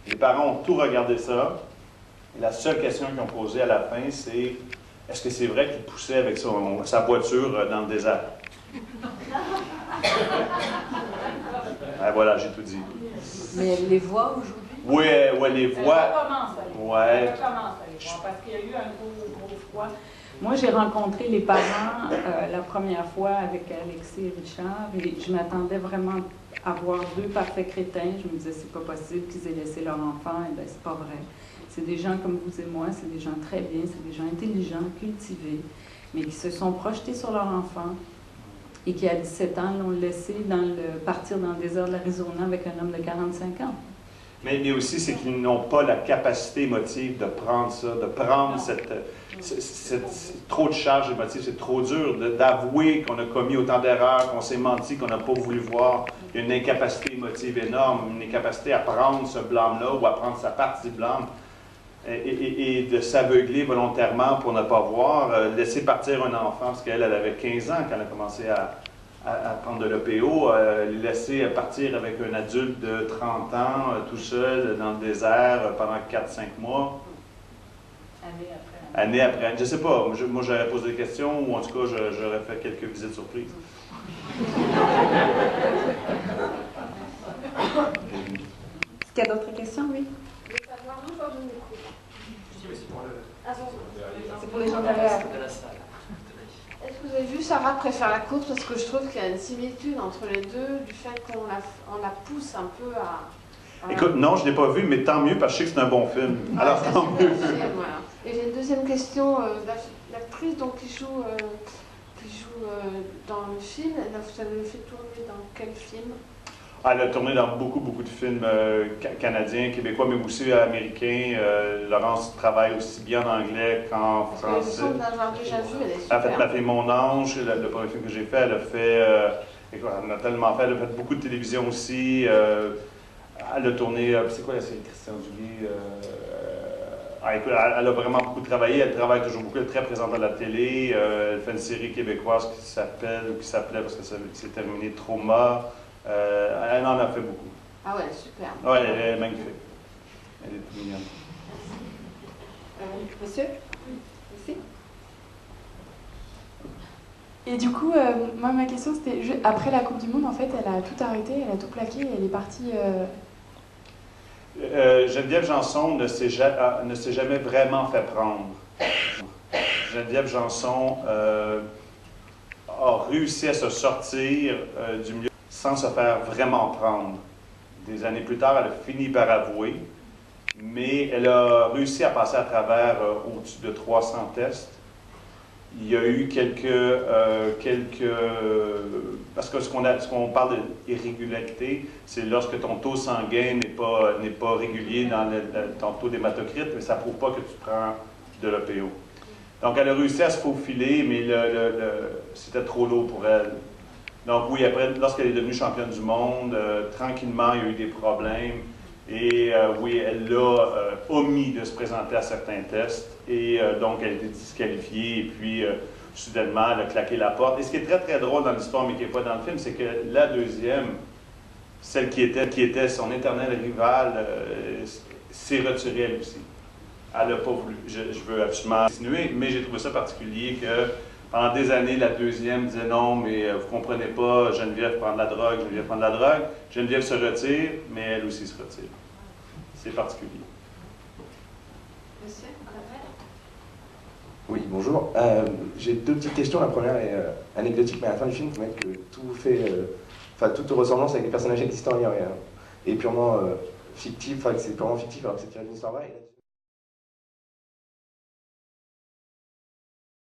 Les parents ont tout regardé ça. Et la seule question qu'ils ont posée à la fin, c'est est-ce que c'est vrai qu'il poussait avec sa voiture dans le désert? Ben voilà, j'ai tout dit. Mais elle les voit aujourd'hui? Oui, ouais, les voix. Elle recommence à les voir. Ouais. Elle recommence à les voir parce qu'il y a eu un gros froid. Moi, j'ai rencontré les parents la première fois avec Alexis et Richard et je m'attendais vraiment à voir deux parfaits crétins. Je me disais, c'est pas possible qu'ils aient laissé leur enfant. Et bien, c'est pas vrai. C'est des gens comme vous et moi, c'est des gens très bien, c'est des gens intelligents, cultivés, mais qui se sont projetés sur leur enfant et qui, à 17 ans, l'ont laissé partir dans le désert de l'Arizona avec un homme de 45 ans. Mais aussi, c'est qu'ils n'ont pas la capacité émotive de prendre ça, de prendre trop de charge émotive. C'est trop dur d'avouer qu'on a commis autant d'erreurs, qu'on s'est menti, qu'on n'a pas voulu voir. Il y a une incapacité émotive énorme, une incapacité à prendre ce blâme-là ou à prendre sa partie du blâme et de s'aveugler volontairement pour ne pas voir, laisser partir un enfant, parce qu'elle avait 15 ans quand elle a commencé à prendre de l'OPO, laisser partir avec un adulte de 30 ans, tout seul, dans le désert, pendant 4-5 mois. Année après année. Je ne sais pas. Moi, j'aurais posé des questions, ou en tout cas, j'aurais fait quelques visites surprises. Est-ce qu'il y a d'autres questions? Oui. Je veux savoir d'où sort le micro. C'est pour les gens derrière. Est-ce que vous avez vu Sarah préfère la course parce que je trouve qu'il y a une similitude entre les deux, du fait qu'on la pousse un peu à... Écoute, non, je ne l'ai pas vu, mais tant mieux, parce que je sais que c'est un bon film. Alors, tant mieux. Voilà. Et j'ai une deuxième question. L'actrice qui joue dans le film, vous avez fait tourner dans quel film? Elle a tourné dans beaucoup de films canadiens, québécois, mais aussi américains. Laurence travaille aussi bien en anglais qu'en français. Elle a fait Ma fille, mon ange, le premier film que j'ai fait. Elle a fait, elle a tellement fait, elle a fait beaucoup de télévision aussi. Elle a tourné, c'est quoi la série Christian Duguay? Écoute, elle a vraiment beaucoup travaillé, elle travaille toujours beaucoup, elle est très présente à la télé. Elle fait une série québécoise qui s'appelait, parce que c'est terminé, Trauma. Elle en a fait beaucoup. Ah ouais, super. Oui, elle est magnifique. Elle est toute mignonne. Monsieur? Ici? Et du coup, moi, ma question, c'était, après la Coupe du Monde, en fait, elle a tout arrêté, elle a tout plaqué, elle est partie... Geneviève Janson ne s'est jamais vraiment fait prendre. Geneviève Janson a réussi à se sortir du milieu sans se faire vraiment prendre. Des années plus tard, elle a fini par avouer, mais elle a réussi à passer à travers au-dessus de 300 tests. Il y a eu parce que ce qu'on parle d'irrégularité, c'est lorsque ton taux sanguin n'est pas régulier dans ton taux d'hématocrite, mais ça ne prouve pas que tu prends de l'OPO. Donc, elle a réussi à se faufiler, mais c'était trop lourd pour elle. Donc oui, après, lorsqu'elle est devenue championne du monde, tranquillement, il y a eu des problèmes. Et oui, elle a omis de se présenter à certains tests. Et donc, elle a été disqualifiée. Et puis, soudainement, elle a claqué la porte. Et ce qui est très drôle dans l'histoire, mais qui n'est pas dans le film, c'est que la deuxième, celle qui était son éternelle rivale, s'est retirée elle aussi. Elle n'a pas voulu. Je veux absolument insinuer, mais j'ai trouvé ça particulier que pendant des années, la deuxième disait non, mais vous ne comprenez pas, Geneviève prend de la drogue, Geneviève prend de la drogue. Geneviève se retire, mais elle aussi se retire. C'est particulier. Monsieur, oui, bonjour. J'ai deux petites questions. La première est anecdotique, mais à la fin du film, vous mettez que toute ressemblance avec les personnages existants est purement fictive, que c'est purement fictif alors que c'est tiré d'une histoire vraie.